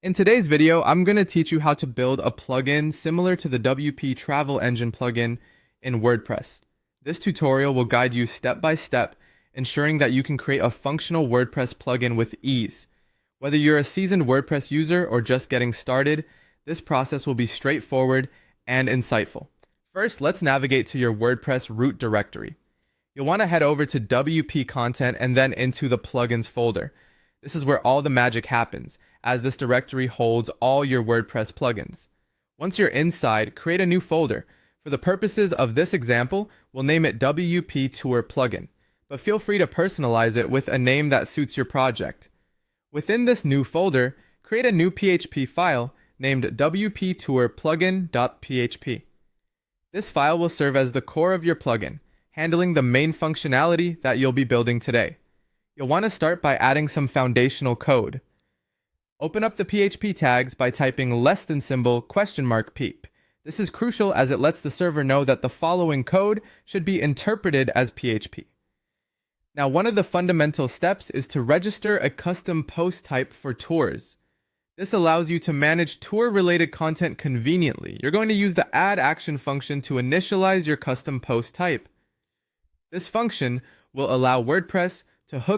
In today's video, I'm going to teach you how to build a plugin similar to the WP Travel Engine plugin in WordPress. This tutorial will guide you step by step, ensuring that you can create a functional WordPress plugin with ease. Whether you're a seasoned WordPress user or just getting started, this process will be straightforward and insightful. First, let's navigate to your WordPress root directory. You'll want to head over to WP content and then into the plugins folder. This is where all the magic happens, as this directory holds all your WordPress plugins. Once you're inside, create a new folder. For the purposes of this example, we'll name it WP Tour Plugin, but feel free to personalize it with a name that suits your project. Within this new folder, create a new PHP file named wptourplugin.php. This file will serve as the core of your plugin, handling the main functionality that you'll be building today. You'll want to start by adding some foundational code. Open up the PHP tags by typing $peep. This is crucial as it lets the server know that the following code should be interpreted as PHP. Now, one of the fundamental steps is to register a custom post type for tours. This allows you to manage tour-related content conveniently. You're going to use the add action function to initialize your custom post type. This function will allow WordPress to hook